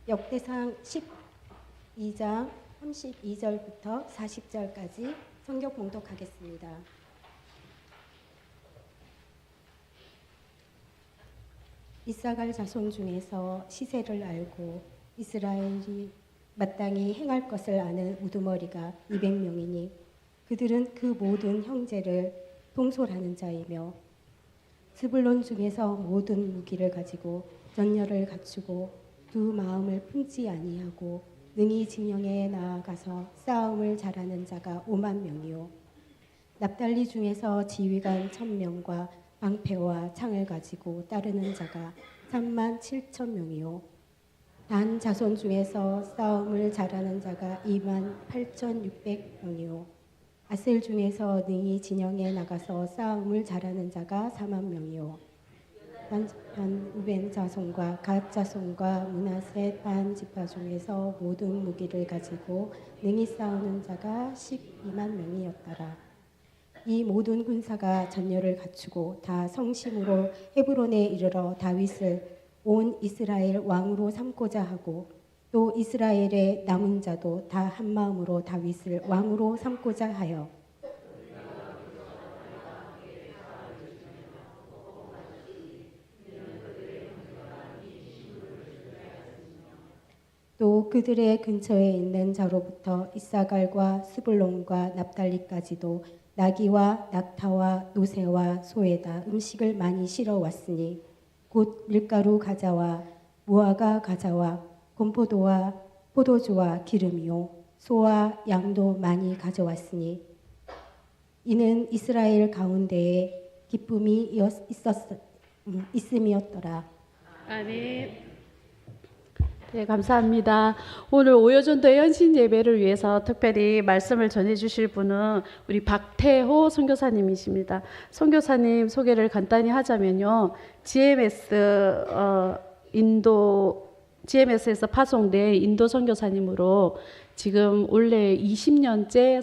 역대상 12장 32절부터 40절까지 성경 봉독하겠습니다. 이사갈 자손 중에서 시세를 알고 이스라엘이 마땅히 행할 것을 아는 우두머리가 200명이니 그들은 그 모든 형제를 통솔하는 자이며 스불론 중에서 모든 무기를 가지고 전열을 갖추고 두 마음을 품지 아니하고 능히 진영에 나아가서 싸움을 잘하는 자가 5만 명이요 납달리 중에서 지휘관 1000명과 방패와 창을 가지고 따르는 자가 3만 7천 명이요 단 자손 중에서 싸움을 잘하는 자가 2만 8,600명이요 아셀 중에서 능히 진영에 나가서 싸움을 잘하는 자가 4만 명이요 반편 우벤 자손과 갓 자손과 므낫세 반 지파 중에서 모든 무기를 가지고 능히 싸우는 자가 12만 명이었더라. 이 모든 군사가 전열을 갖추고 다 성심으로 헤브론에 이르러 다윗을 온 이스라엘 왕으로 삼고자 하고 또 이스라엘의 남은 자도 다 한마음으로 다윗을 왕으로 삼고자 하여 또 그들의 근처에 있는 자로부터 이사갈과 스불론과 납달리까지도 나귀와 낙타와 노새와 소에다 음식을 많이 실어 왔으니 곧 밀가루 가자와 무화과 가자와 곰포도와 포도주와 기름이요 소와 양도 많이 가져왔으니 이는 이스라엘 가운데에 기쁨이 있음이었더라. 아멘. 네, 감사합니다. 오늘 오여전도 헌신 예배를 위해서 특별히 말씀을 전해주실 분은 우리 박태호 선교사님이십니다. 선교사님 소개를 간단히 하자면요, GMS에서 파송된 인도 선교사님으로 지금 올해 20년째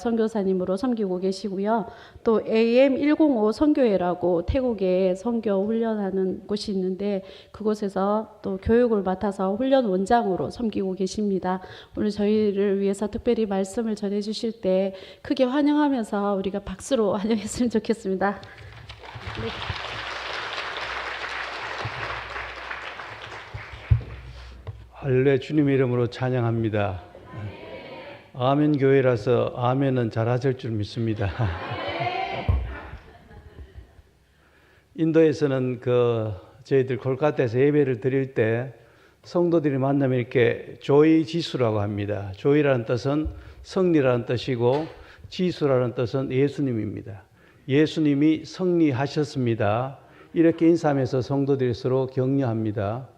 선교사님으로 섬기고 계시고요. 또 AM105 선교회라고 태국에 선교 훈련하는 곳이 있는데 그곳에서 또 교육을 맡아서 훈련 원장으로 섬기고 계십니다. 오늘 저희를 위해서 특별히 말씀을 전해 주실 때 크게 환영하면서 우리가 박수로 환영했으면 좋겠습니다. 네. 할렐루야. 주님의 이름으로 찬양합니다. 아멘 교회라서 아멘은 잘하실 줄 믿습니다. 인도에서는 저희들 콜카타에서 예배를 드릴 때 성도들이 만나면 이렇게 조이 지수라고 합니다. 조이라는 뜻은 승리라는 뜻이고 지수라는 뜻은 예수님입니다. 예수님이 승리하셨습니다. 이렇게 인사하면서 성도들이 서로 격려합니다.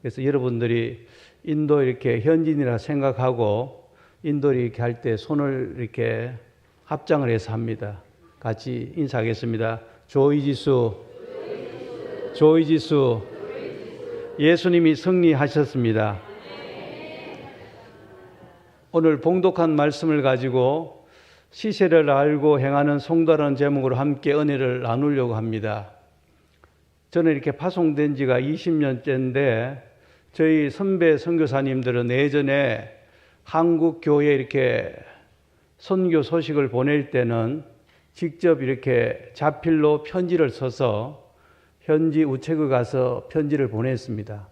그래서 여러분들이 인도 이렇게 현지인이라 생각하고 인도 이렇게 할 때 손을 이렇게 합장을 해서 합니다. 같이 인사하겠습니다. 조이지수, 조이지수, 예수님이 승리하셨습니다. 오늘 봉독한 말씀을 가지고 시세를 알고 행하는 성도라는 제목으로 함께 은혜를 나누려고 합니다. 저는 이렇게 파송된 지가 20년째인데 저희 선배 선교사님들은 예전에 한국 교회에 이렇게 선교 소식을 보낼 때는 직접 이렇게 자필로 편지를 써서 현지 우체국에 가서 편지를 보냈습니다.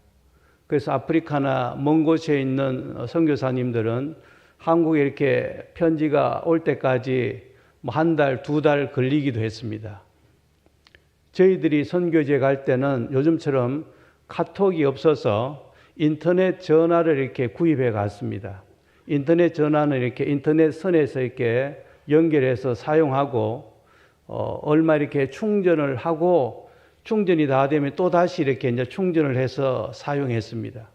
그래서 아프리카나 먼 곳에 있는 선교사님들은 한국에 이렇게 편지가 올 때까지 한 달, 두 달 걸리기도 했습니다. 저희들이 선교지에 갈 때는 요즘처럼 카톡이 없어서 인터넷 전화를 이렇게 구입해 갔습니다. 인터넷 전화는 이렇게 인터넷 선에서 이렇게 연결해서 사용하고 얼마 이렇게 충전을 하고 충전이 다 되면 또 다시 이렇게 이제 충전을 해서 사용했습니다.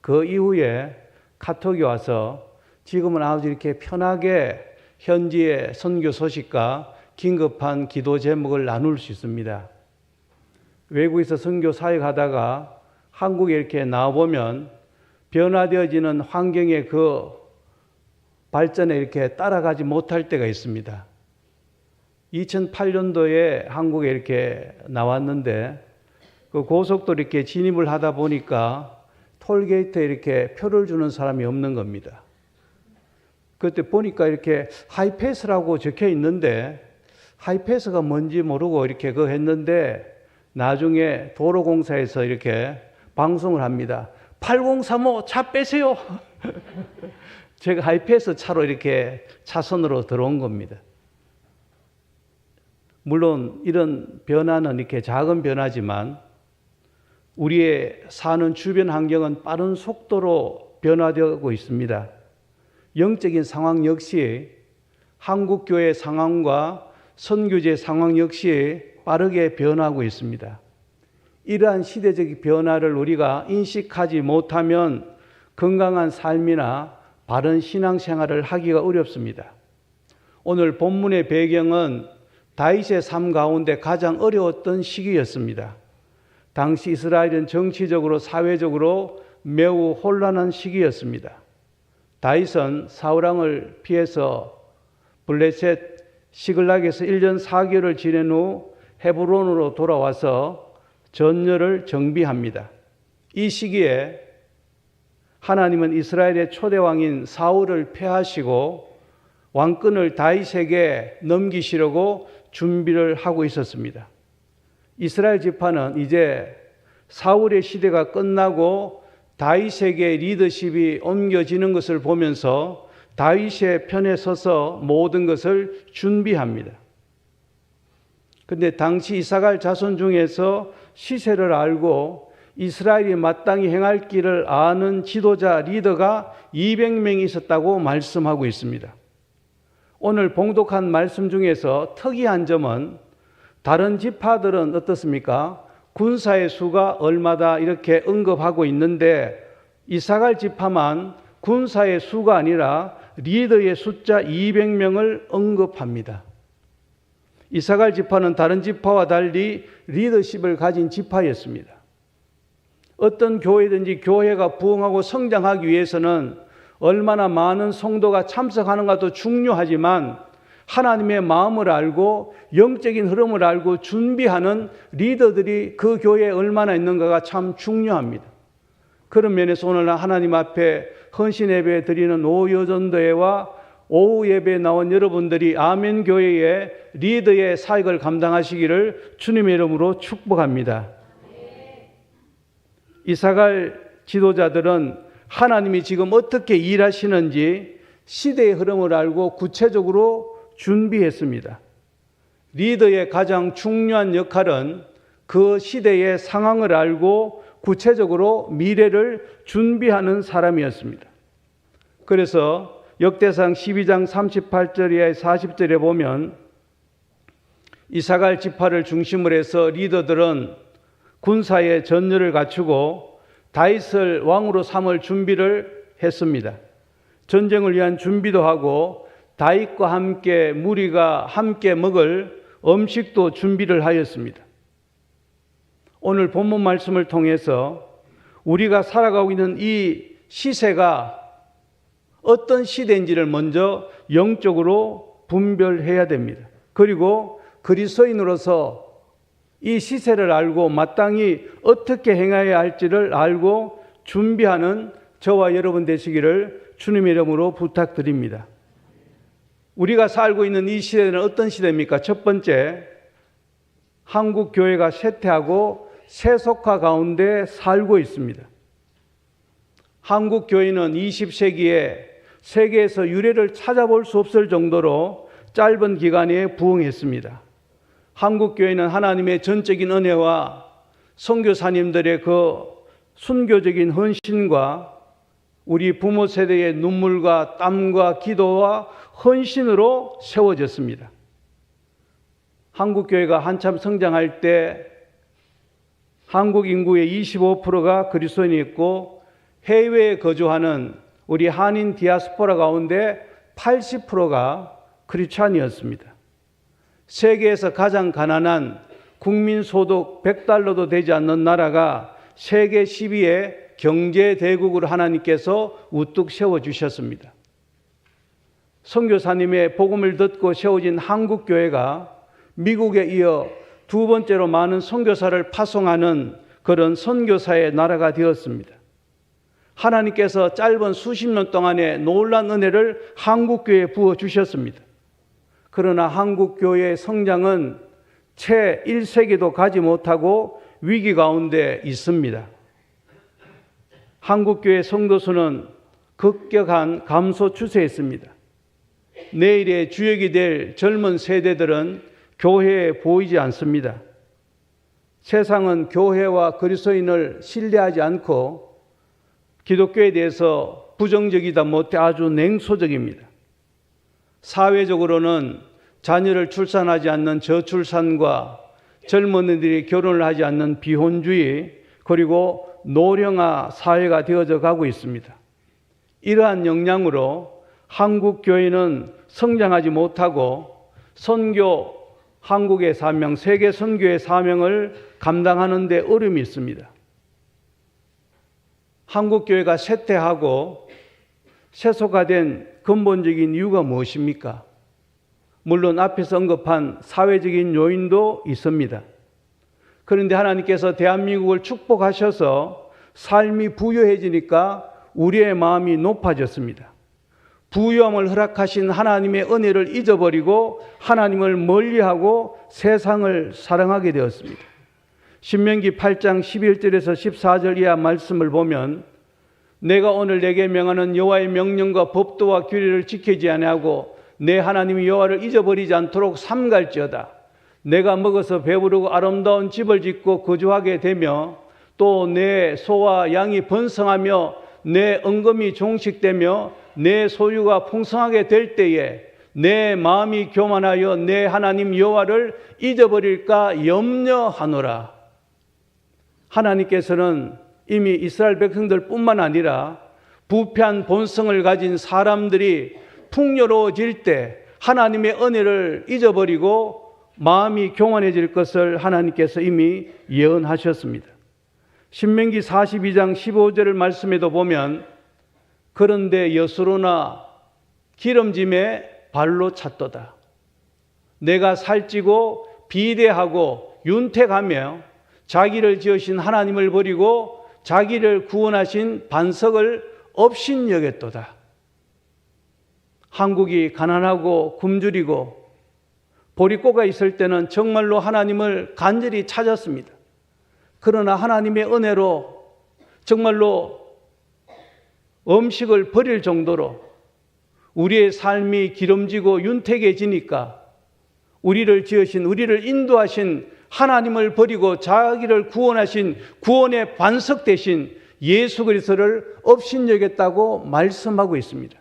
그 이후에 카톡이 와서 지금은 아주 이렇게 편하게 현지의 선교 소식과 긴급한 기도 제목을 나눌 수 있습니다. 외국에서 선교 사역하다가 한국에 이렇게 나와보면 변화되어지는 환경의 그 발전에 이렇게 따라가지 못할 때가 있습니다. 2008년도에 한국에 이렇게 나왔는데 그 고속도로 이렇게 진입을 하다 보니까 톨게이트에 이렇게 표를 주는 사람이 없는 겁니다. 그때 보니까 이렇게 하이패스라고 적혀 있는데 하이패스가 뭔지 모르고 이렇게 그거 했는데 나중에 도로공사에서 이렇게 방송을 합니다. 8035 차 빼세요. 제가 하이패스 차로 이렇게 차선으로 들어온 겁니다. 물론 이런 변화는 이렇게 작은 변화지만 우리의 사는 주변 환경은 빠른 속도로 변화되고 있습니다. 영적인 상황 역시 한국 교회 상황과 선교제 상황 역시 빠르게 변하고 있습니다. 이러한 시대적 변화를 우리가 인식하지 못하면 건강한 삶이나 바른 신앙생활을 하기가 어렵습니다. 오늘 본문의 배경은 다윗의 삶 가운데 가장 어려웠던 시기였습니다. 당시 이스라엘은 정치적으로 사회적으로 매우 혼란한 시기였습니다. 다윗은 사울왕을 피해서 블레셋 시글락에서 1년 4개월을 지낸 후 헤브론으로 돌아와서 전열을 정비합니다. 이 시기에 하나님은 이스라엘의 초대 왕인 사울을 폐하시고 왕권을 다윗에게 넘기시려고 준비를 하고 있었습니다. 이스라엘 지파는 이제 사울의 시대가 끝나고 다윗에게 리더십이 옮겨지는 것을 보면서 다윗의 편에 서서 모든 것을 준비합니다. 그런데 당시 이사갈 자손 중에서 시세를 알고 이스라엘이 마땅히 행할 길을 아는 지도자 리더가 200명이 있었다고 말씀하고 있습니다. 오늘 봉독한 말씀 중에서 특이한 점은 다른 지파들은 어떻습니까? 군사의 수가 얼마다 이렇게 언급하고 있는데 이사갈 지파만 군사의 수가 아니라 리더의 숫자 200명을 언급합니다. 이사갈 지파는 다른 지파와 달리 리더십을 가진 지파였습니다. 어떤 교회든지 교회가 부흥하고 성장하기 위해서는 얼마나 많은 성도가 참석하는가도 중요하지만 하나님의 마음을 알고 영적인 흐름을 알고 준비하는 리더들이 그 교회에 얼마나 있는가가 참 중요합니다. 그런 면에서 오늘 하나님 앞에 헌신 예배 드리는 오여전도회와 오후 예배에 나온 여러분들이 아멘 교회의 리더의 사역을 감당하시기를 주님의 이름으로 축복합니다. 이사갈 지도자들은 하나님이 지금 어떻게 일하시는지 시대의 흐름을 알고 구체적으로 준비했습니다. 리더의 가장 중요한 역할은 그 시대의 상황을 알고 구체적으로 미래를 준비하는 사람이었습니다. 그래서 역대상 12장 38절에 40절에 보면 이사갈 지파를 중심으로 해서 리더들은 군사의 전열을 갖추고 다윗을 왕으로 삼을 준비를 했습니다. 전쟁을 위한 준비도 하고 다윗과 함께 무리가 함께 먹을 음식도 준비를 하였습니다. 오늘 본문 말씀을 통해서 우리가 살아가고 있는 이 시세가 어떤 시대인지를 먼저 영적으로 분별해야 됩니다. 그리고 그리스도인으로서 이 시세를 알고 마땅히 어떻게 행해야 할지를 알고 준비하는 저와 여러분 되시기를 주님의 이름으로 부탁드립니다. 우리가 살고 있는 이 시대는 어떤 시대입니까? 첫 번째, 한국 교회가 쇠퇴하고 세속화 가운데 살고 있습니다. 한국 교회는 20세기에 세계에서 유례를 찾아볼 수 없을 정도로 짧은 기간에 부흥했습니다. 한국 교회는 하나님의 전적인 은혜와 선교사님들의 그 순교적인 헌신과 우리 부모 세대의 눈물과 땀과 기도와 헌신으로 세워졌습니다. 한국 교회가 한참 성장할 때 한국 인구의 25%가 그리스도인이었고 해외에 거주하는 우리 한인 디아스포라 가운데 80%가 크리스찬이었습니다. 세계에서 가장 가난한 국민 소득 $100도 되지 않는 나라가 세계 10위의 경제 대국으로 하나님께서 우뚝 세워주셨습니다. 선교사님의 복음을 듣고 세워진 한국 교회가 미국에 이어 두 번째로 많은 선교사를 파송하는 그런 선교사의 나라가 되었습니다. 하나님께서 짧은 수십 년 동안에 놀라운 은혜를 한국교회에 부어주셨습니다. 그러나 한국교회의 성장은 채 1세기도 가지 못하고 위기 가운데 있습니다. 한국교회 성도수는 급격한 감소 추세에 있습니다. 내일의 주역이 될 젊은 세대들은 교회에 보이지 않습니다. 세상은 교회와 그리스도인을 신뢰하지 않고 기독교에 대해서 부정적이다 못해 아주 냉소적입니다. 사회적으로는 자녀를 출산하지 않는 저출산과 젊은이들이 결혼을 하지 않는 비혼주의, 그리고 노령화 사회가 되어져 가고 있습니다. 이러한 영향으로 한국 교회는 성장하지 못하고 선교, 한국의 사명, 세계 선교의 사명을 감당하는 데 어려움이 있습니다. 한국 교회가 쇠퇴하고 세속화된 근본적인 이유가 무엇입니까? 물론 앞에서 언급한 사회적인 요인도 있습니다. 그런데 하나님께서 대한민국을 축복하셔서 삶이 부유해지니까 우리의 마음이 높아졌습니다. 부유함을 허락하신 하나님의 은혜를 잊어버리고 하나님을 멀리하고 세상을 사랑하게 되었습니다. 신명기 8장 11절에서 14절 이하 말씀을 보면 내가 오늘 내게 명하는 여호와의 명령과 법도와 규례를 지키지 아니하고 내 하나님 여호와를 잊어버리지 않도록 삼갈지어다. 내가 먹어서 배부르고 아름다운 집을 짓고 거주하게 되며 또 내 소와 양이 번성하며 내 은금이 종식되며 내 소유가 풍성하게 될 때에 내 마음이 교만하여 내 하나님 여호와를 잊어버릴까 염려하노라. 하나님께서는 이미 이스라엘 백성들 뿐만 아니라 부패한 본성을 가진 사람들이 풍요로워질 때 하나님의 은혜를 잊어버리고 마음이 교만해질 것을 하나님께서 이미 예언하셨습니다. 신명기 42장 15절을 말씀에도 보면 그런데 여수로나 기름짐에 발로 찼도다. 내가 살찌고 비대하고 윤택하며 자기를 지으신 하나님을 버리고 자기를 구원하신 반석을 업신여겼도다. 한국이 가난하고 굶주리고 보릿고가 있을 때는 정말로 하나님을 간절히 찾았습니다. 그러나 하나님의 은혜로 정말로 음식을 버릴 정도로 우리의 삶이 기름지고 윤택해지니까 우리를 지으신, 우리를 인도하신 하나님을 버리고 자기를 구원하신 구원의 반석 대신 예수 그리스도를 업신여겼다고 말씀하고 있습니다.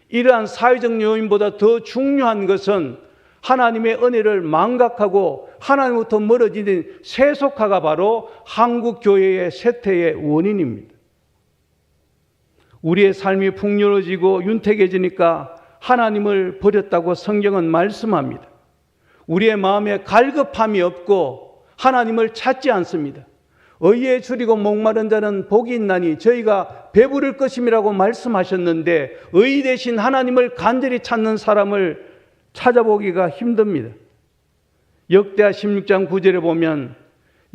이러한 사회적 요인보다 더 중요한 것은 하나님의 은혜를 망각하고 하나님부터 멀어지는 세속화가 바로 한국 교회의 쇠퇴의 원인입니다. 우리의 삶이 풍요로워지고 윤택해지니까 하나님을 버렸다고 성경은 말씀합니다. 우리의 마음에 갈급함이 없고 하나님을 찾지 않습니다. 의에 줄이고 목마른 자는 복이 있나니 저희가 배부를 것임이라고 말씀하셨는데 의 대신 하나님을 간절히 찾는 사람을 찾아보기가 힘듭니다. 역대하 16장 9절에 보면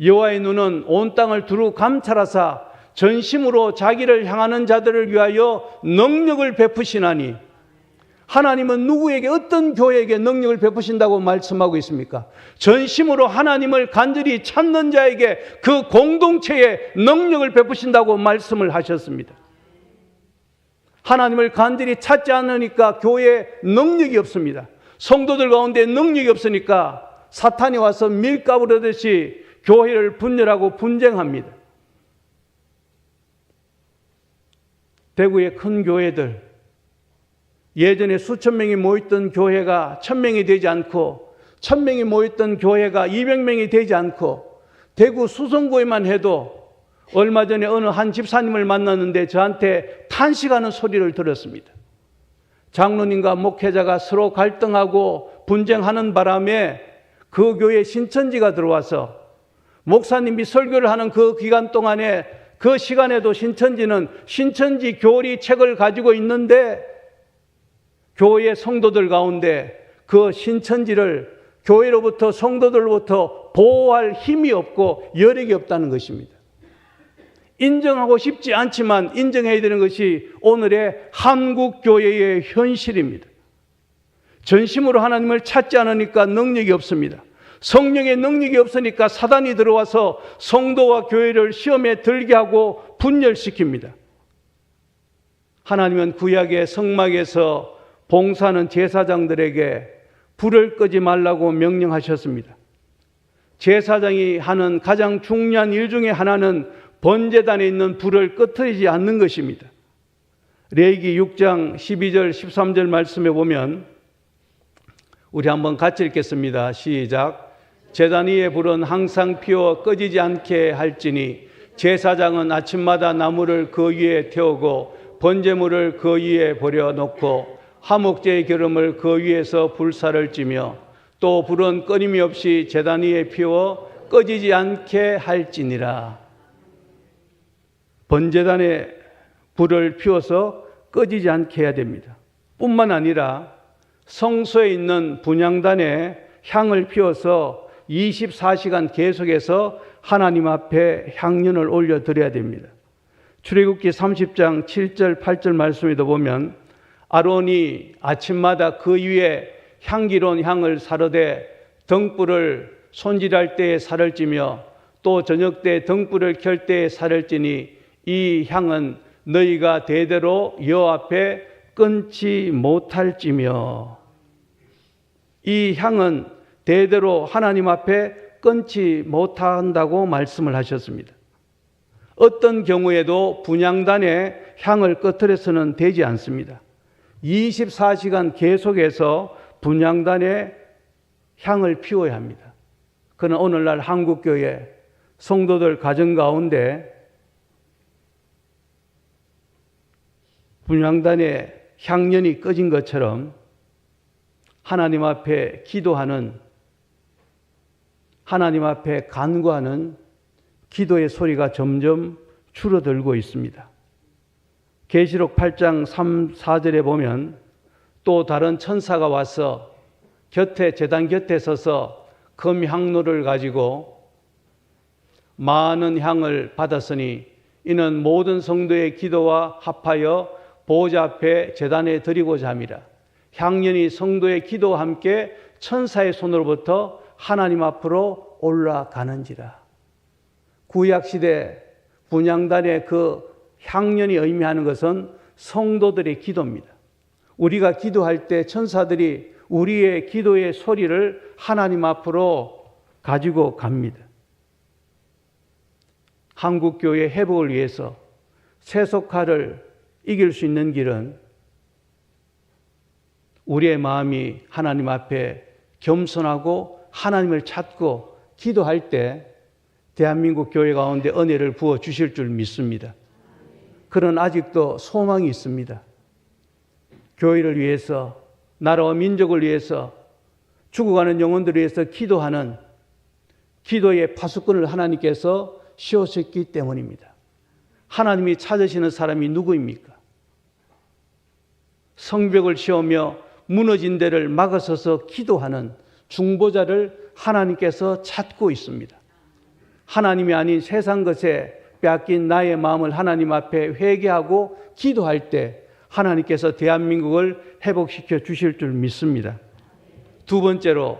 여호와의 눈은 온 땅을 두루 감찰하사 전심으로 자기를 향하는 자들을 위하여 능력을 베푸시나니, 하나님은 누구에게, 어떤 교회에게 능력을 베푸신다고 말씀하고 있습니까? 전심으로 하나님을 간절히 찾는 자에게 그 공동체에 능력을 베푸신다고 말씀을 하셨습니다. 하나님을 간절히 찾지 않으니까 교회에 능력이 없습니다. 성도들 가운데 능력이 없으니까 사탄이 와서 밀가부르듯이 교회를 분열하고 분쟁합니다. 대구의 큰 교회들, 예전에 수천 명이 모였던 교회가 1000명이 되지 않고 1000명이 모였던 교회가 200명이 되지 않고 대구 수성구에만 해도 얼마 전에 어느 한 집사님을 만났는데 저한테 탄식하는 소리를 들었습니다. 장로님과 목회자가 서로 갈등하고 분쟁하는 바람에 그 교회에 신천지가 들어와서 목사님이 설교를 하는 그 기간 동안에, 그 시간에도 신천지는 신천지 교리 책을 가지고 있는데 교회 성도들 가운데 그 신천지를 교회로부터, 성도들로부터 보호할 힘이 없고 여력이 없다는 것입니다. 인정하고 싶지 않지만 인정해야 되는 것이 오늘의 한국교회의 현실입니다. 전심으로 하나님을 찾지 않으니까 능력이 없습니다. 성령의 능력이 없으니까 사단이 들어와서 성도와 교회를 시험에 들게 하고 분열시킵니다. 하나님은 구약의 성막에서 봉사하는 제사장들에게 불을 끄지 말라고 명령하셨습니다. 제사장이 하는 가장 중요한 일 중에 하나는 번제단에 있는 불을 끄트리지 않는 것입니다. 레위기 6장 12절 13절 말씀에 보면 우리 한번 같이 읽겠습니다. 시작. 제단 위의 불은 항상 피워 꺼지지 않게 할지니 제사장은 아침마다 나무를 그 위에 태우고 번제물을 그 위에 버려놓고 화목제의 기름을 그 위에서 불사를 찌며 또 불은 끊임이 없이 제단 위에 피워 꺼지지 않게 할지니라. 번제단에 불을 피워서 꺼지지 않게 해야 됩니다. 뿐만 아니라 성소에 있는 분향단에 향을 피워서 24시간 계속해서 하나님 앞에 향연을 올려드려야 됩니다. 출애굽기 30장 7절 8절 말씀에도 보면 아론이 아침마다 그 위에 향기로운 향을 사르되 등불을 손질할 때에 살을 찌며 또 저녁 때 등불을 켤 때에 살을 찌니 이 향은 너희가 대대로 여호와 앞에 끊지 못할지며. 이 향은 대대로 하나님 앞에 끊지 못한다고 말씀을 하셨습니다. 어떤 경우에도 분향단에 향을 꺼트려서는 되지 않습니다. 24시간 계속해서 분향단에 향을 피워야 합니다. 그러나 오늘날 한국교회 성도들 가정 가운데 분향단에 향연이 꺼진 것처럼 하나님 앞에 기도하는, 하나님 앞에 간구하는 기도의 소리가 점점 줄어들고 있습니다. 계시록 8장 3, 4절에 보면 또 다른 천사가 와서 제단 곁에 서서 금향로를 가지고 많은 향을 받았으니 이는 모든 성도의 기도와 합하여 보호자 앞에 제단에 드리고자 함이라. 향연이 성도의 기도와 함께 천사의 손으로부터 하나님 앞으로 올라가는지라. 구약시대 분향단의 그 향연이 의미하는 것은 성도들의 기도입니다. 우리가 기도할 때 천사들이 우리의 기도의 소리를 하나님 앞으로 가지고 갑니다. 한국교회 회복을 위해서 세속화를 이길 수 있는 길은 우리의 마음이 하나님 앞에 겸손하고 하나님을 찾고 기도할 때 대한민국 교회 가운데 은혜를 부어 주실 줄 믿습니다. 그러나 아직도 소망이 있습니다. 교회를 위해서, 나라와 민족을 위해서, 죽어가는 영혼들을 위해서 기도하는 기도의 파수꾼을 하나님께서 씌우셨기 때문입니다. 하나님이 찾으시는 사람이 누구입니까? 성벽을 씌우며 무너진 데를 막아서서 기도하는 중보자를 하나님께서 찾고 있습니다. 하나님이 아닌 세상 것에 빼앗긴 나의 마음을 하나님 앞에 회개하고 기도할 때 하나님께서 대한민국을 회복시켜 주실 줄 믿습니다. 두 번째로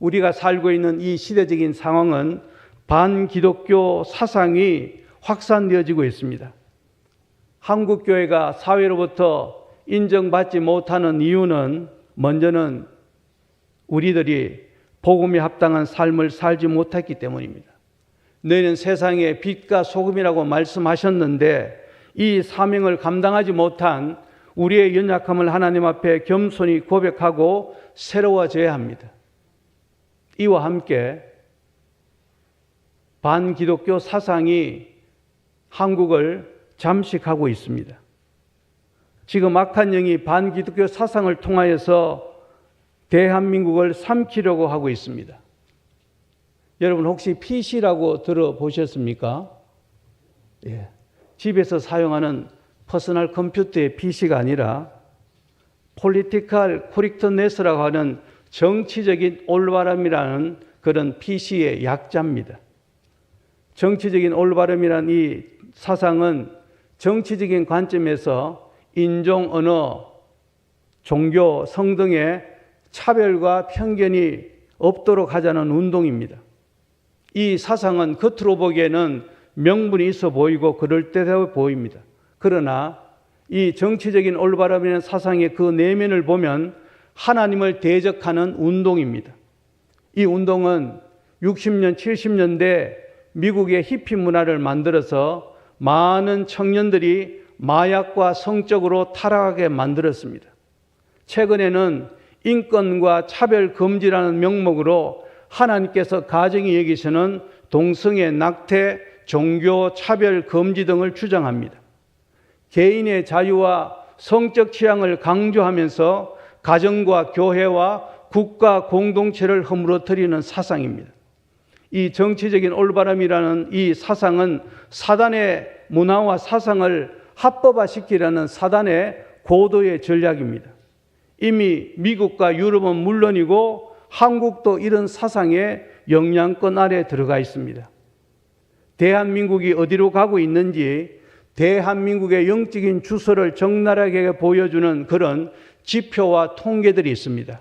우리가 살고 있는 이 시대적인 상황은 반기독교 사상이 확산되어지고 있습니다. 한국교회가 사회로부터 인정받지 못하는 이유는 먼저는 우리들이 복음에 합당한 삶을 살지 못했기 때문입니다. 너희는 세상의 빛과 소금이라고 말씀하셨는데 이 사명을 감당하지 못한 우리의 연약함을 하나님 앞에 겸손히 고백하고 새로워져야 합니다. 이와 함께 반기독교 사상이 한국을 잠식하고 있습니다. 지금 악한 영이 반기독교 사상을 통하여서 대한민국을 삼키려고 하고 있습니다. 여러분 혹시 PC라고 들어보셨습니까? 예. 집에서 사용하는 퍼스널 컴퓨터의 PC가 아니라 Political Correctness라고 하는 정치적인 올바름이라는 그런 PC의 약자입니다. 정치적인 올바름이라는 이 사상은 정치적인 관점에서 인종, 언어, 종교, 성 등의 차별과 편견이 없도록 하자는 운동입니다. 이 사상은 겉으로 보기에는 명분이 있어 보이고 그럴듯해 보입니다. 그러나 이 정치적인 올바름이라는 사상의 그 내면을 보면 하나님을 대적하는 운동입니다. 이 운동은 60년, 70년대 미국의 히피 문화를 만들어서 많은 청년들이 마약과 성적으로 타락하게 만들었습니다. 최근에는 인권과 차별 금지라는 명목으로 하나님께서 가정이 여기시는 동성애, 낙태, 종교 차별 금지 등을 주장합니다. 개인의 자유와 성적 취향을 강조하면서 가정과 교회와 국가 공동체를 허물어뜨리는 사상입니다. 이 정치적인 올바름이라는 이 사상은 사단의 문화와 사상을 합법화시키려는 사단의 고도의 전략입니다. 이미 미국과 유럽은 물론이고 한국도 이런 사상의 영향권 아래 들어가 있습니다. 대한민국이 어디로 가고 있는지 대한민국의 영적인 주소를 적나라하게 보여주는 그런 지표와 통계들이 있습니다.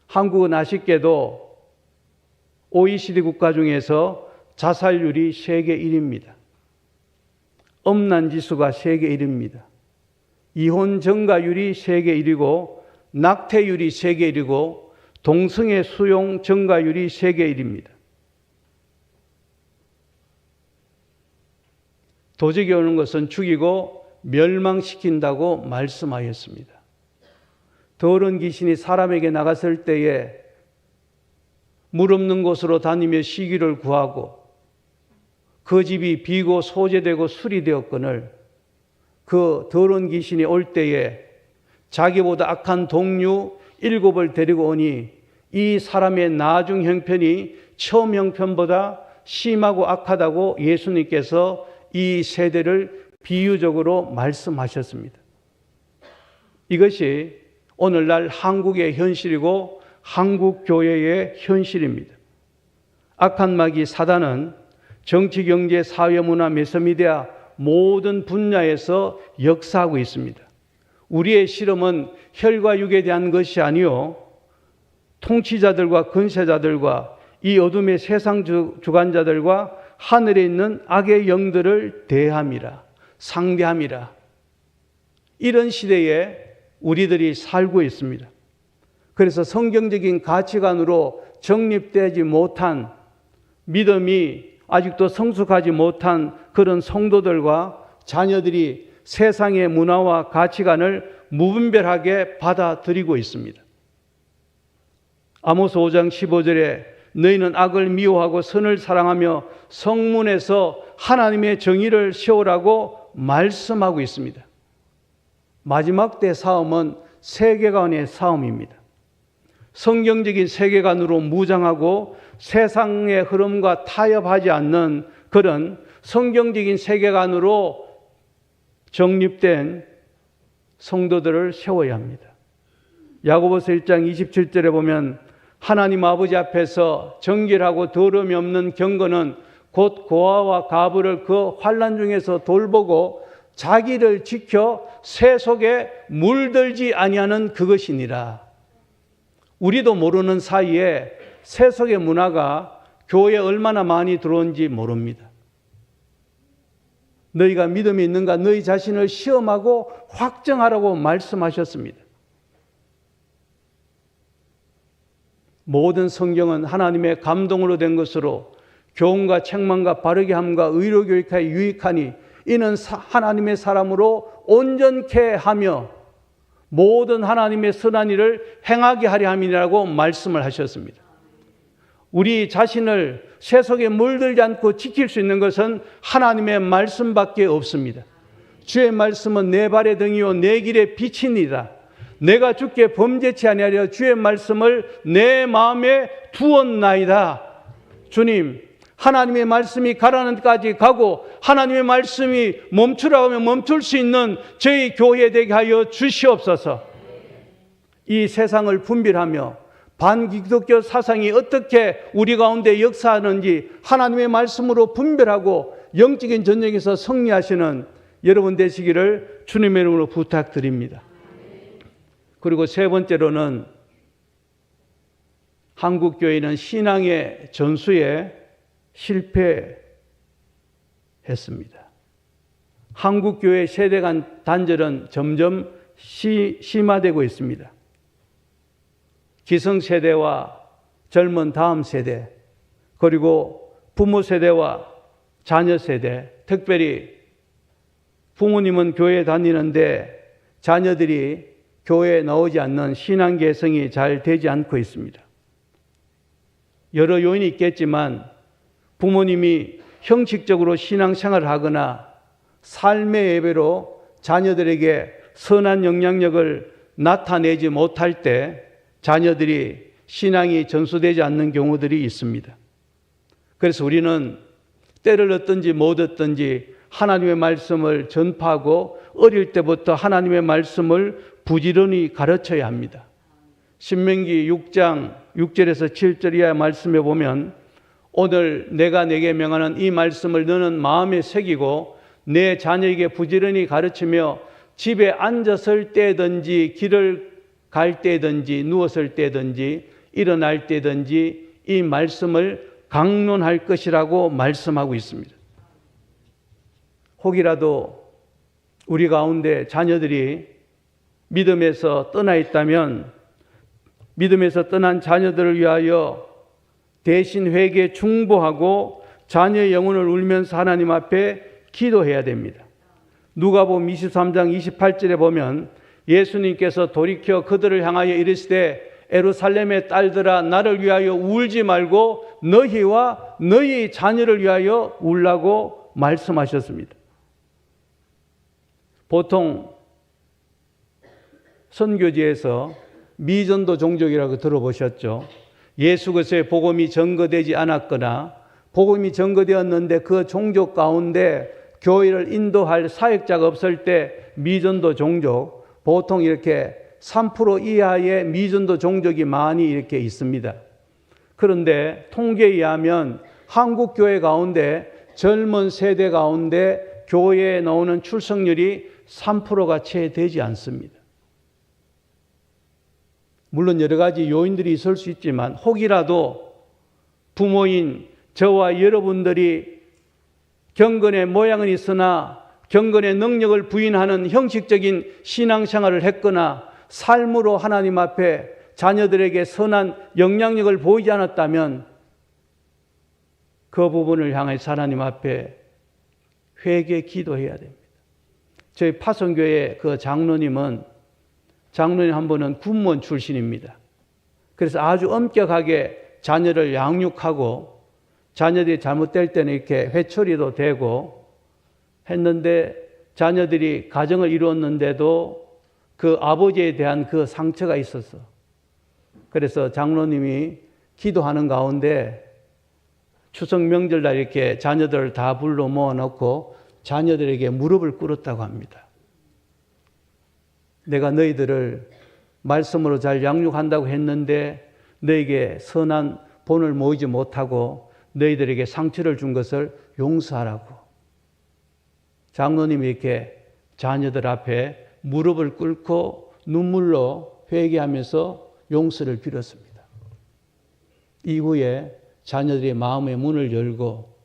한국은 아쉽게도 OECD 국가 중에서 자살률이 세계 1위입니다. 음란지수가 세계 1위입니다. 이혼 증가율이 세계 1위고 낙태율이 세계 1위고 동성애 수용 증가율이 세계 1위입니다. 도적이 오는 것은 죽이고 멸망시킨다고 말씀하였습니다. 더러운 귀신이 사람에게 나갔을 때에 물 없는 곳으로 다니며 시기를 구하고 그 집이 비고 소재되고 술이 되었거늘 그 더러운 귀신이 올 때에 자기보다 악한 동류 7을 데리고 오니 이 사람의 나중 형편이 처음 형편보다 심하고 악하다고 예수님께서 이 세대를 비유적으로 말씀하셨습니다. 이것이 오늘날 한국의 현실이고 한국 교회의 현실입니다. 악한 마귀 사단은 정치, 경제, 사회, 문화, 매스미디어 모든 분야에서 역사하고 있습니다. 우리의 실험은 혈과 육에 대한 것이 아니요 통치자들과 권세자들과 이 어둠의 세상 주관자들과 하늘에 있는 악의 영들을 대함이라, 상대함이라. 이런 시대에 우리들이 살고 있습니다. 그래서 성경적인 가치관으로 정립되지 못한 믿음이 아직도 성숙하지 못한 그런 성도들과 자녀들이 세상의 문화와 가치관을 무분별하게 받아들이고 있습니다. 아모스 5장 15절에 너희는 악을 미워하고 선을 사랑하며 성문에서 하나님의 정의를 세우라고 말씀하고 있습니다. 마지막 때 싸움은 세계관의 싸움입니다. 성경적인 세계관으로 무장하고 세상의 흐름과 타협하지 않는 그런 성경적인 세계관으로 정립된 성도들을 세워야 합니다. 야고보서 1장 27절에 보면 하나님 아버지 앞에서 정결하고 더러움이 없는 경건은 곧 고아와 가부를 그 환난 중에서 돌보고 자기를 지켜 새 속에 물들지 아니하는 그것이니라. 우리도 모르는 사이에 세속의 문화가 교회에 얼마나 많이 들어온지 모릅니다. 너희가 믿음이 있는가 너희 자신을 시험하고 확정하라고 말씀하셨습니다. 모든 성경은 하나님의 감동으로 된 것으로 교훈과 책망과 바르게 함과 의로 교육하여 유익하니 이는 하나님의 사람으로 온전케 하며 모든 하나님의 선한 일을 행하게 하려 함이라고 말씀을 하셨습니다. 우리 자신을 세속에 물들지 않고 지킬 수 있는 것은 하나님의 말씀밖에 없습니다. 주의 말씀은 내 발의 등이요 내 길의 빛이니라. 내가 주께 범죄치 아니하려 주의 말씀을 내 마음에 두었나이다. 주님, 하나님의 말씀이 가라는 데까지 가고 하나님의 말씀이 멈추라고 하면 멈출 수 있는 저희 교회 되게 하여 주시옵소서. 이 세상을 분별하며 반기독교 사상이 어떻게 우리 가운데 역사하는지 하나님의 말씀으로 분별하고 영적인 전쟁에서 승리하시는 여러분 되시기를 주님의 이름으로 부탁드립니다. 그리고 세 번째로는 한국교회는 신앙의 전수에 실패했습니다. 한국교회 세대 간 단절은 점점 심화되고 있습니다. 기성세대와 젊은 다음 세대, 그리고 부모 세대와 자녀 세대, 특별히 부모님은 교회 다니는데 자녀들이 교회에 나오지 않는 신앙 개성이 잘 되지 않고 있습니다. 여러 요인이 있겠지만 부모님이 형식적으로 신앙생활을 하거나 삶의 예배로 자녀들에게 선한 영향력을 나타내지 못할 때 자녀들이 신앙이 전수되지 않는 경우들이 있습니다. 그래서 우리는 때를 얻든지 못 얻든지 하나님의 말씀을 전파하고 어릴 때부터 하나님의 말씀을 부지런히 가르쳐야 합니다. 신명기 6장 6절에서 7절 이하의 말씀에 보면 오늘 내가 내게 명하는 이 말씀을 너는 마음에 새기고 내 자녀에게 부지런히 가르치며 집에 앉았을 때든지 길을 갈 때든지 누웠을 때든지 일어날 때든지 이 말씀을 강론할 것이라고 말씀하고 있습니다. 혹이라도 우리 가운데 자녀들이 믿음에서 떠나 있다면 믿음에서 떠난 자녀들을 위하여 대신 회개 중보하고 자녀의 영혼을 울면서 하나님 앞에 기도해야 됩니다. 누가복음 23장 28절에 보면 예수님께서 돌이켜 그들을 향하여 이르시되 예루살렘의 딸들아 나를 위하여 울지 말고 너희와 너희 자녀를 위하여 울라고 말씀하셨습니다. 보통 선교지에서 미전도 종족이라고 들어보셨죠? 예수 그리스도의 복음이 전거되지 않았거나 복음이 전거되었는데 그 종족 가운데 교회를 인도할 사역자가 없을 때 미전도 종족, 보통 이렇게 3% 이하의 미전도 종족이 많이 이렇게 있습니다. 그런데 통계에 의하면 한국 교회 가운데 젊은 세대 가운데 교회에 나오는 출석률이 3%가 채 되지 않습니다. 물론 여러 가지 요인들이 있을 수 있지만 혹이라도 부모인 저와 여러분들이 경건의 모양은 있으나 경건의 능력을 부인하는 형식적인 신앙생활을 했거나 삶으로 하나님 앞에 자녀들에게 선한 영향력을 보이지 않았다면 그 부분을 향해서 하나님 앞에 회개 기도해야 됩니다. 저희 파송교회 그 장로님 한 분은 군무원 출신입니다. 그래서 아주 엄격하게 자녀를 양육하고 자녀들이 잘못될 때는 이렇게 회초리도 대고 했는데 자녀들이 가정을 이루었는데도 그 아버지에 대한 그 상처가 있었어. 그래서 장로님이 기도하는 가운데 추석 명절날 이렇게 자녀들을 다 불러 모아놓고 자녀들에게 무릎을 꿇었다고 합니다. 내가 너희들을 말씀으로 잘 양육한다고 했는데 너에게 선한 본을 모이지 못하고 너희들에게 상처를 준 것을 용서하라고. 장로님이 이렇게 자녀들 앞에 무릎을 꿇고 눈물로 회개하면서 용서를 빌었습니다. 이후에 자녀들이 마음의 문을 열고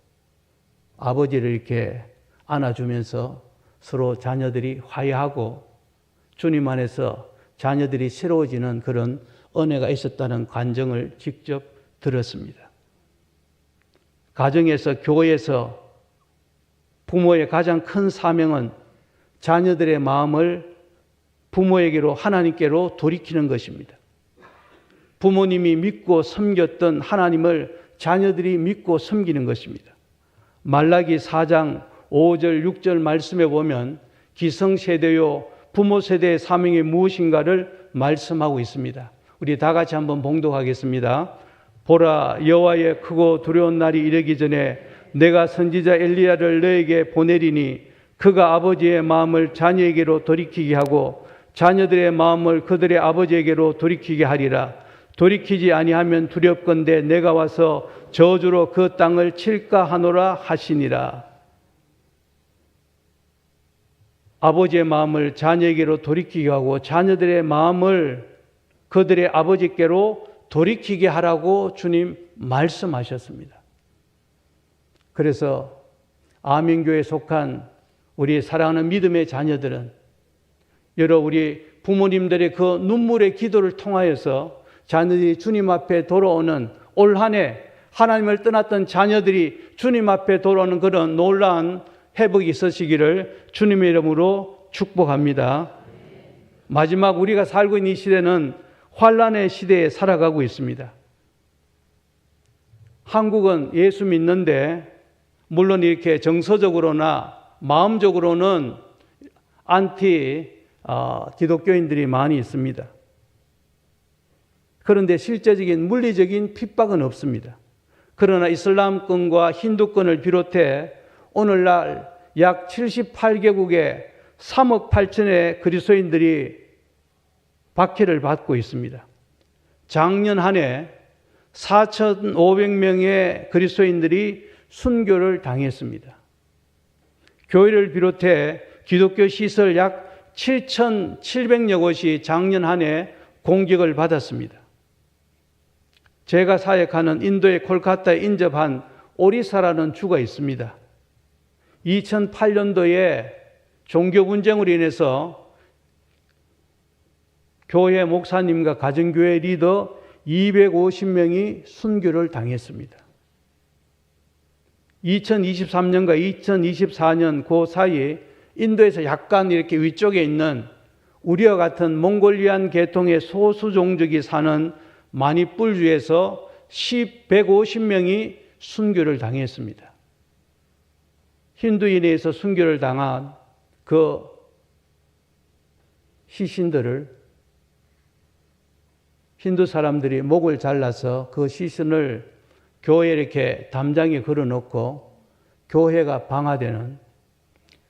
아버지를 이렇게 안아주면서 서로 자녀들이 화해하고 주님 안에서 자녀들이 새로워지는 그런 은혜가 있었다는 간증을 직접 들었습니다. 가정에서, 교회에서 부모의 가장 큰 사명은 자녀들의 마음을 부모에게로, 하나님께로 돌이키는 것입니다. 부모님이 믿고 섬겼던 하나님을 자녀들이 믿고 섬기는 것입니다. 말라기 4장 5절 6절 말씀에 보면 기성세대요 부모 세대의 사명이 무엇인가를 말씀하고 있습니다. 우리 다 같이 한번 봉독하겠습니다. 보라, 여호와의 크고 두려운 날이 이르기 전에 내가 선지자 엘리야를 너에게 보내리니 그가 아버지의 마음을 자녀에게로 돌이키게 하고 자녀들의 마음을 그들의 아버지에게로 돌이키게 하리라. 돌이키지 아니하면 두렵건대 내가 와서 저주로 그 땅을 칠까 하노라 하시니라. 아버지의 마음을 자녀에게로 돌이키게 하고 자녀들의 마음을 그들의 아버지께로 돌이키게 하라고 주님 말씀하셨습니다. 그래서 아멘교회에 속한 우리 사랑하는 믿음의 자녀들은 여러 우리 부모님들의 그 눈물의 기도를 통하여서 자녀들이 주님 앞에 돌아오는 올 한 해 하나님을 떠났던 자녀들이 주님 앞에 돌아오는 그런 놀라운 회복이 있으시기를 주님의 이름으로 축복합니다. 마지막 우리가 살고 있는 이 시대는 환란의 시대에 살아가고 있습니다. 한국은 예수 믿는데 물론 이렇게 정서적으로나 마음적으로는 기독교인들이 많이 있습니다. 그런데 실제적인 물리적인 핍박은 없습니다. 그러나 이슬람권과 힌두권을 비롯해 오늘날 약 78개국의 3억 8천의 그리스도인들이 박해를 받고 있습니다. 작년 한 해 4,500명의 그리스도인들이 순교를 당했습니다. 교회를 비롯해 기독교 시설 약 7,700여 곳이 작년 한 해 공격을 받았습니다. 제가 사역하는 인도의 콜카타에 인접한 오리사라는 주가 있습니다. 2008년도에 종교 분쟁으로 인해서 교회 목사님과 가정교회 리더 250명이 순교를 당했습니다. 2023년과 2024년 그 사이 인도에서 약간 이렇게 위쪽에 있는 우리와 같은 몽골리안 계통의 소수 종족이 사는 마니뿔주에서 150명이 순교를 당했습니다. 힌두인에서 순교를 당한 그 시신들을 힌두 사람들이 목을 잘라서 그 시신을 교회에 이렇게 담장에 걸어놓고 교회가 방화되는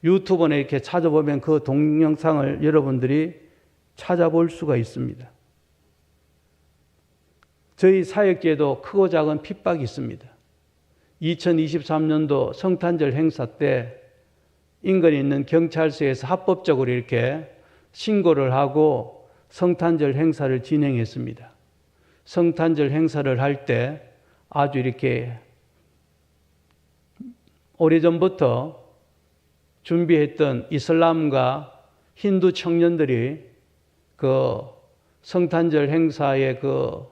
유튜브에 이렇게 찾아보면 그 동영상을 여러분들이 찾아볼 수가 있습니다. 저희 사역계에도 크고 작은 핍박이 있습니다. 2023년도 성탄절 행사 때 인근에 있는 경찰서에서 합법적으로 이렇게 신고를 하고 성탄절 행사를 진행했습니다. 성탄절 행사를 할 때 아주 이렇게 오래전부터 준비했던 이슬람과 힌두 청년들이 그 성탄절 행사에 그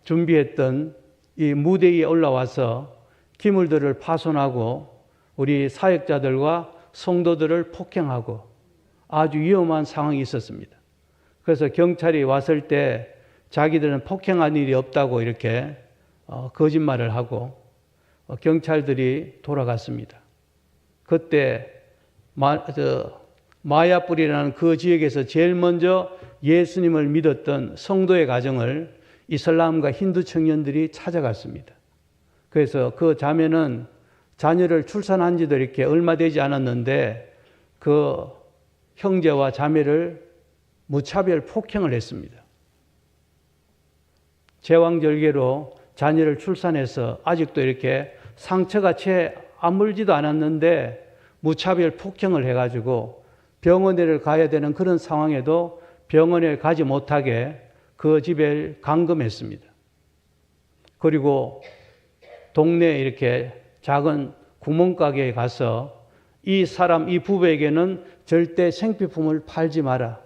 준비했던 이 무대 위에 올라와서 기물들을 파손하고 우리 사역자들과 성도들을 폭행하고 아주 위험한 상황이 있었습니다. 그래서 경찰이 왔을 때 자기들은 폭행한 일이 없다고 이렇게 거짓말을 하고 경찰들이 돌아갔습니다. 그때 마야뿔이라는 그 지역에서 제일 먼저 예수님을 믿었던 성도의 가정을 이슬람과 힌두 청년들이 찾아갔습니다. 그래서 그 자매는 자녀를 출산한 지도 이렇게 얼마 되지 않았는데 그 형제와 자매를 무차별 폭행을 했습니다. 제왕절개로 자녀를 출산해서 아직도 이렇게 상처가 채 아물지도 않았는데 무차별 폭행을 해가지고 병원에 가야 되는 그런 상황에도 병원에 가지 못하게 그 집을 감금했습니다. 그리고 동네에 이렇게 작은 구멍가게에 가서 이 부부에게는 절대 생필품을 팔지 마라.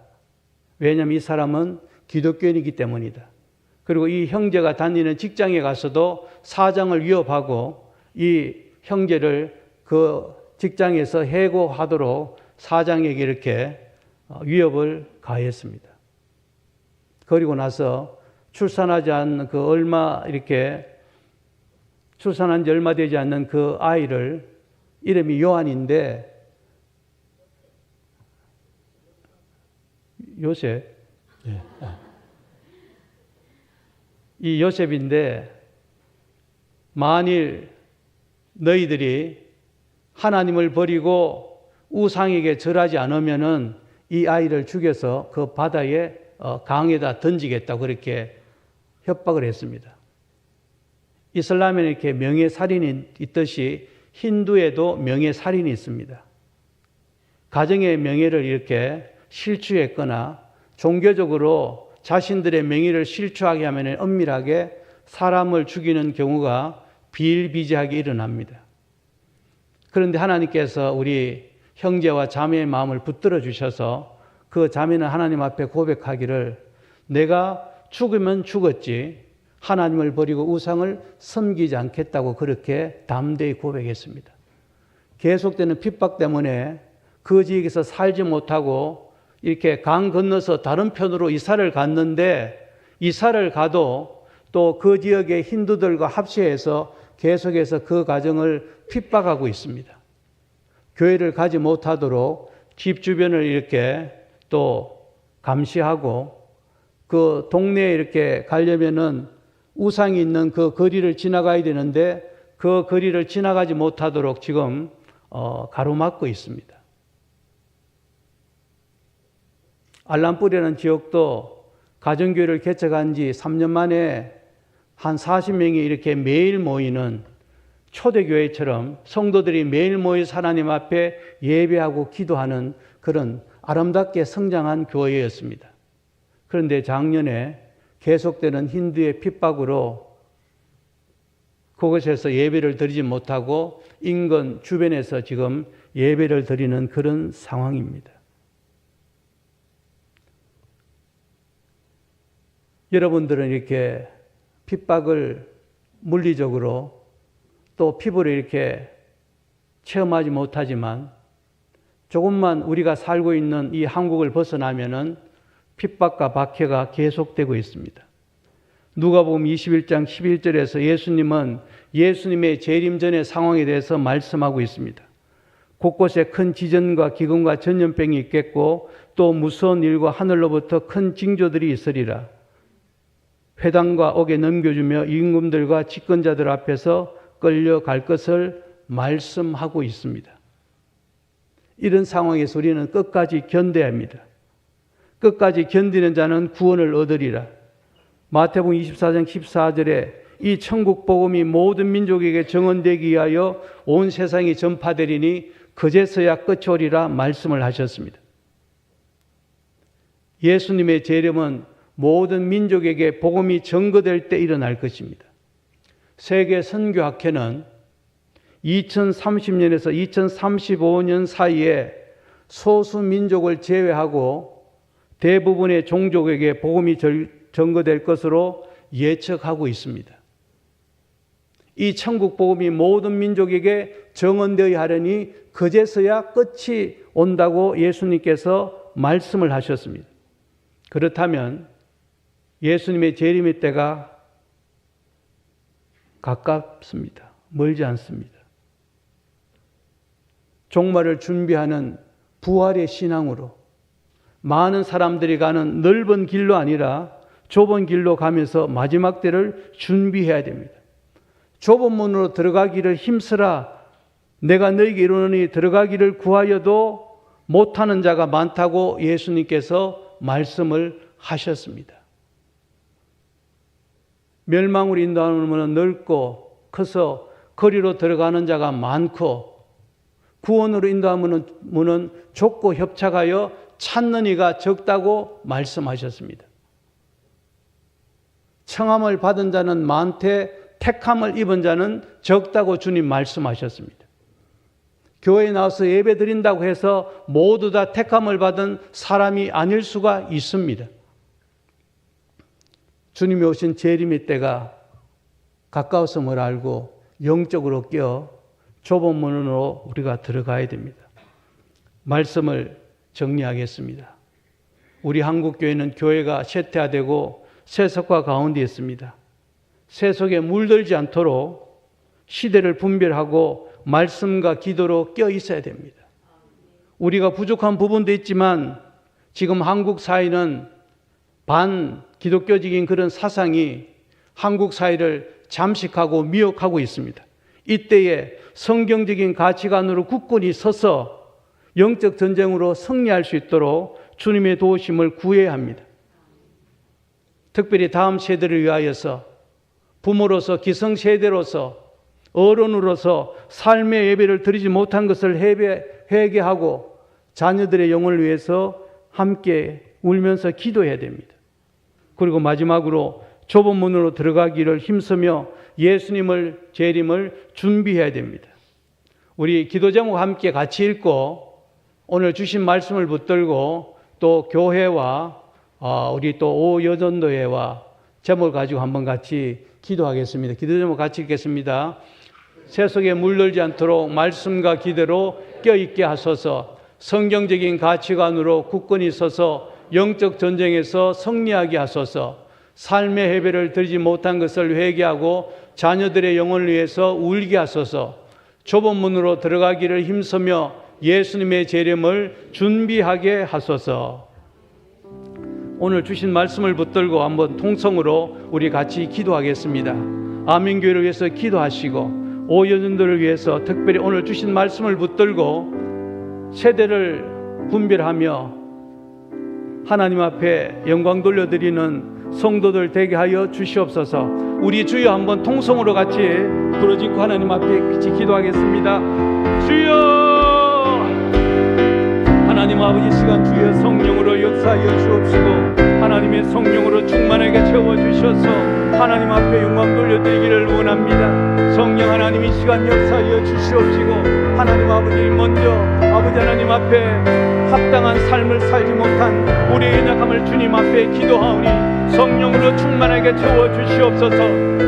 왜냐하면 이 사람은 기독교인이기 때문이다. 그리고 이 형제가 다니는 직장에 가서도 사장을 위협하고 이 형제를 그 직장에서 해고하도록 사장에게 이렇게 위협을 가했습니다. 그리고 나서 출산하지 않은 출산한 지 얼마 되지 않는 그 아이를 이름이 요한인데 요셉. 네. 이 요셉인데 만일 너희들이 하나님을 버리고 우상에게 절하지 않으면은 이 아이를 죽여서 그 바다에 강에다 던지겠다고 그렇게 협박을 했습니다. 이슬람에는 이렇게 명예살인이 있듯이 힌두에도 명예살인이 있습니다. 가정의 명예를 이렇게 실추했거나 종교적으로 자신들의 명예를 실추하게 하면 엄밀하게 사람을 죽이는 경우가 비일비재하게 일어납니다. 그런데 하나님께서 우리 형제와 자매의 마음을 붙들어 주셔서 그 자매는 하나님 앞에 고백하기를 내가 죽으면 죽었지 하나님을 버리고 우상을 섬기지 않겠다고 그렇게 담대히 고백했습니다. 계속되는 핍박 때문에 그 지역에서 살지 못하고 이렇게 강 건너서 다른 편으로 이사를 갔는데 이사를 가도 또 그 지역의 힌두들과 합세해서 계속해서 그 가정을 핍박하고 있습니다. 교회를 가지 못하도록 집 주변을 이렇게 또 감시하고 그 동네에 이렇게 가려면은 우상이 있는 그 거리를 지나가야 되는데 그 거리를 지나가지 못하도록 지금 가로막고 있습니다. 알람뿔이라는 지역도 가정교회를 개척한 지 3년 만에 한 40명이 이렇게 매일 모이는 초대교회처럼 성도들이 매일 모여서 하나님 앞에 예배하고 기도하는 그런 아름답게 성장한 교회였습니다. 그런데 작년에 계속되는 힌두의 핍박으로 그곳에서 예배를 드리지 못하고 인근 주변에서 지금 예배를 드리는 그런 상황입니다. 여러분들은 이렇게 핍박을 물리적으로 또 피부로 이렇게 체험하지 못하지만 조금만 우리가 살고 있는 이 한국을 벗어나면은 핍박과 박해가 계속되고 있습니다. 누가복음 21장 11절에서 예수님은 예수님의 재림 전의 상황에 대해서 말씀하고 있습니다. 곳곳에 큰 지전과 기근과 전염병이 있겠고 또 무서운 일과 하늘로부터 큰 징조들이 있으리라. 회당과 옥에 넘겨주며 임금들과 집권자들 앞에서 끌려갈 것을 말씀하고 있습니다. 이런 상황에서 우리는 끝까지 견뎌야 합니다. 끝까지 견디는 자는 구원을 얻으리라. 마태복음 24장 14절에 이 천국 복음이 모든 민족에게 증언되기 위하여 온 세상이 전파되리니 그제서야 끝이 오리라 말씀을 하셨습니다. 예수님의 재림은 모든 민족에게 복음이 전거될 때 일어날 것입니다. 세계 선교학회는 2030년에서 2035년 사이에 소수 민족을 제외하고 대부분의 종족에게 복음이 전거될 것으로 예측하고 있습니다. 이 천국 복음이 모든 민족에게 정언되어야 하려니 그제서야 끝이 온다고 예수님께서 말씀을 하셨습니다. 그렇다면 예수님의 재림의 때가 가깝습니다. 멀지 않습니다. 종말을 준비하는 부활의 신앙으로 많은 사람들이 가는 넓은 길로 아니라 좁은 길로 가면서 마지막 때를 준비해야 됩니다. 좁은 문으로 들어가기를 힘쓰라. 내가 너희에게 이르노니 들어가기를 구하여도 못하는 자가 많다고 예수님께서 말씀을 하셨습니다. 멸망으로 인도하는 문은 넓고 커서 거리로 들어가는 자가 많고 구원으로 인도하는 문은 좁고 협착하여 찾는 이가 적다고 말씀하셨습니다. 청함을 받은 자는 많되 택함을 입은 자는 적다고 주님 말씀하셨습니다. 교회에 나와서 예배 드린다고 해서 모두 다 택함을 받은 사람이 아닐 수가 있습니다. 주님이 오신 재림의 때가 가까웠음을 알고 영적으로 깨어 좁은 문으로 우리가 들어가야 됩니다. 말씀을 정리하겠습니다. 우리 한국교회는 교회가 쇠퇴화되고 세속화 가운데 있습니다. 세속에 물들지 않도록 시대를 분별하고 말씀과 기도로 껴 있어야 됩니다. 우리가 부족한 부분도 있지만 지금 한국 사회는 반기독교적인 그런 사상이 한국 사회를 잠식하고 미혹하고 있습니다. 이때에 성경적인 가치관으로 굳건히 서서 영적 전쟁으로 승리할 수 있도록 주님의 도우심을 구해야 합니다. 특별히 다음 세대를 위하여서 부모로서 기성세대로서 어른으로서 삶의 예배를 드리지 못한 것을 회개하고 자녀들의 영혼을 위해서 함께 울면서 기도해야 됩니다. 그리고 마지막으로 좁은 문으로 들어가기를 힘쓰며 예수님을 재림을 준비해야 됩니다. 우리 기도 제목 함께 같이 읽고 오늘 주신 말씀을 붙들고 또 교회와 우리 또 오여전도회와 제목을 가지고 한번 같이 기도하겠습니다. 기도 제목 같이 읽겠습니다. 세속에 물들지 않도록 말씀과 기대로 껴있게 하소서. 성경적인 가치관으로 굳건히 서서 영적 전쟁에서 승리하게 하소서. 삶의 해배를 드리지 못한 것을 회개하고 자녀들의 영혼을 위해서 울게 하소서. 좁은 문으로 들어가기를 힘쓰며 예수님의 재림을 준비하게 하소서. 오늘 주신 말씀을 붙들고 한번 통성으로 우리 같이 기도하겠습니다. 아멘교회를 위해서 기도하시고 오여전들을 위해서 특별히 오늘 주신 말씀을 붙들고 세대를 분별하며 하나님 앞에 영광 돌려드리는 성도들 되게 하여 주시옵소서. 우리 주여 한번 통성으로 같이 부르짖고 하나님 앞에 같이 기도하겠습니다. 주여, 하나님 아버지 시간 주여 성령으로 역사하여 주옵시고 하나님의 성령으로 충만하게 채워주셔서 하나님 앞에 영광 돌려드리기를 원합니다. 성령 하나님 이 시간 역사하여 주시옵시고 하나님 아버지 먼저 아버지 하나님 앞에 합당한 삶을 살지 못한 우리의 연약함을 주님 앞에 기도하오니 성령으로 충만하게 채워주시옵소서.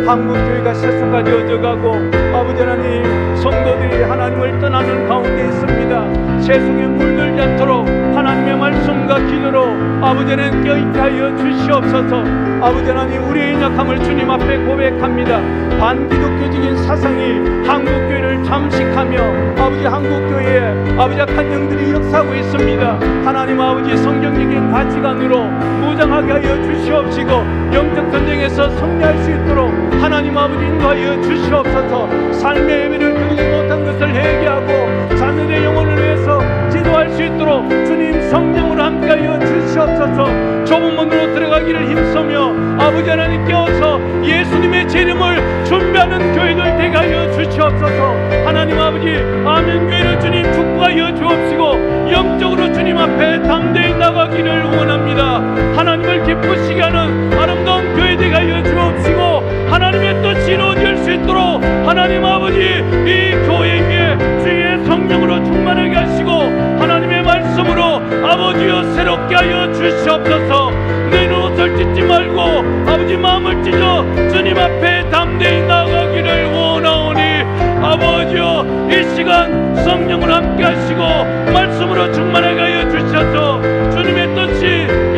한국교회가 세속화되어져가고 아버지 하나님 성도들이 하나님을 떠나는 가운데 있습니다. 세속에 물들지 않도록 하나님의 말씀과 기도로 아버지 하나님 껴있게 하여 주시옵소서. 아버지 하나님 우리의 연약함을 주님 앞에 고백합니다. 반기독교적인 사상이 한국교회를 잠식하며 아버지 한국교회에 아버지 악한 영들이 역사하고 있습니다. 하나님 아버지 성경적인 가치관으로 무장하게 하여 주시옵시고 영적 전쟁에서 승리할 수 있도록 하나님 아버지 인도하여 주시옵소서. 삶의 예배를 드리지 못한 것을 회개하고 자녀의 영혼을 위해서 기도할 수 있도록 주님 성령으로 함께하여 주시옵소서. 좁은 문으로 들어가기를 힘쓰며 아버지 하나님 깨워서 예수님의 재림을 준비하는 교회들 되게 하여 주시옵소서. 하나님 아버지 아멘교회를 주님 축복하여 주옵시고 영적으로 주님 앞에 담대히 나가기를 원합니다. 하나님을 기쁘시게 하는 아름다운 교회 되게 하여 주옵시고 하나님의 뜻이 이루어질 수 있도록 하나님 아버지 이 교회 위에 주의 성령으로 충만하게 하시고 하나님의 말씀으로 아버지여 새롭게 하여 주시옵소서. 너희는 옷을 찢지 말고 아버지 마음을 찢어 주님 앞에 담대히 나가기를 원하오니 아버지여 이 시간 성령을 함께 하시고 말씀으로 충만하게 하여 주셔서 주님의 뜻이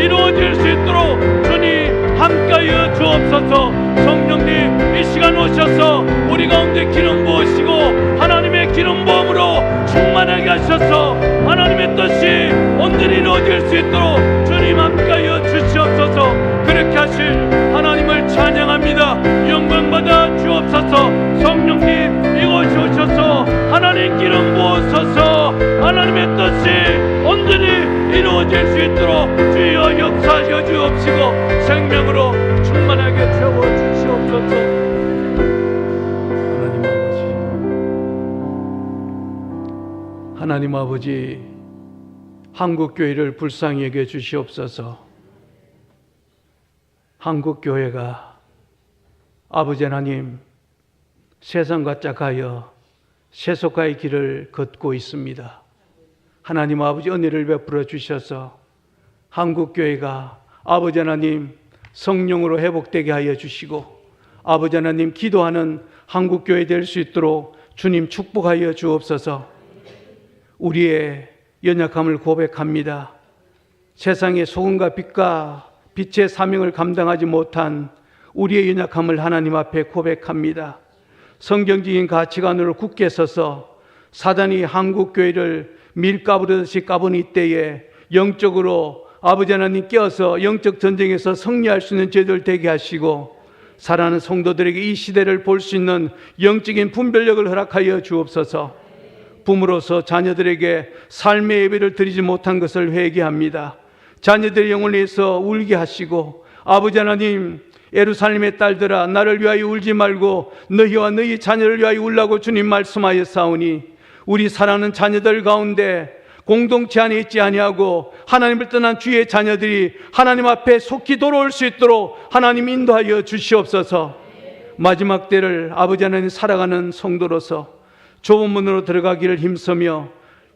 이루어질 수 있도록 주님 함께하여 주옵소서. 성령님 이 시간 오셔서 우리 가운데 기름 부으시고 하나님의 기름 부음으로 충만하게 하셔서 하나님의 뜻이 온전히 이루어질 수 있도록 주님 함께하여 주시옵소서. 그렇게 하실 하나님을 찬양합니다. 영광받아 주옵소서. 성령님 이곳에 오셔서 하나님 기름 부으소서. 하나님의 뜻이 온전히 이루어질 수 있도록 주여 역사하여 주옵시고 생명으로 충만하게 채워주시옵소서. 하나님 아버지 한국교회를 불쌍히 여겨 주시옵소서. 한국교회가 아버지 하나님 세상과 짝하여 세속화의 길을 걷고 있습니다. 하나님 아버지 은혜를 베풀어 주셔서 한국교회가 아버지 하나님 성령으로 회복되게 하여 주시고 아버지 하나님 기도하는 한국교회 될 수 있도록 주님 축복하여 주옵소서. 우리의 연약함을 고백합니다. 세상의 소금과 빛과 빛의 사명을 감당하지 못한 우리의 연약함을 하나님 앞에 고백합니다. 성경적인 가치관으로 굳게 서서 사단이 한국교회를 밀가부르듯이 까본 이때에 영적으로 아버지 하나님 깨어서 영적 전쟁에서 승리할 수 있는 죄들 되게 하시고 사랑하는 성도들에게 이 시대를 볼 수 있는 영적인 분별력을 허락하여 주옵소서. 부모로서 자녀들에게 삶의 예배를 드리지 못한 것을 회개합니다. 자녀들의 영혼을 위해서 울게 하시고 아버지 하나님 예루살렘의 딸들아 나를 위하여 울지 말고 너희와 너희 자녀를 위하여 울라고 주님 말씀하였사오니 우리 사랑하는 자녀들 가운데 공동체 안에 있지 아니하고 하나님을 떠난 주의 자녀들이 하나님 앞에 속히 돌아올 수 있도록 하나님 인도하여 주시옵소서. 마지막 때를 아버지 하나님 살아가는 성도로서 좁은 문으로 들어가기를 힘쓰며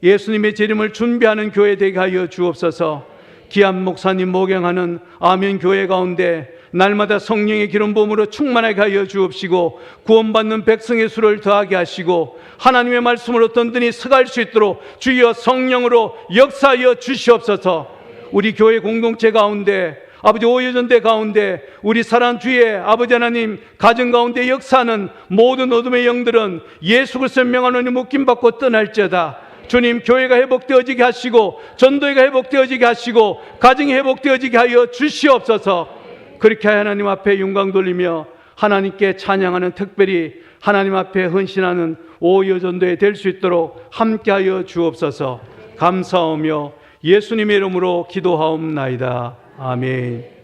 예수님의 재림을 준비하는 교회 되게 하여 주옵소서. 기한 목사님 목양하는 아멘 교회 가운데 날마다 성령의 기름 부음으로 충만하게 하여 주옵시고 구원받는 백성의 수를 더하게 하시고 하나님의 말씀으로 든든히 서갈 수 있도록 주여 성령으로 역사하여 주시옵소서. 우리 교회 공동체 가운데 아버지 오여전대 가운데 우리 사랑 주의 아버지 하나님 가정 가운데 역사하는 모든 어둠의 영들은 예수 그리스도의 명하노니 묶임받고 떠날지어다. 주님, 교회가 회복되어지게 하시고 전도회가 회복되어지게 하시고 가정이 회복되어지게 하여 주시옵소서. 그렇게 하나님 앞에 영광 돌리며 하나님께 찬양하는, 특별히 하나님 앞에 헌신하는 오여전도회 될 수 있도록 함께하여 주옵소서. 감사하며 예수님의 이름으로 기도하옵나이다. 아멘.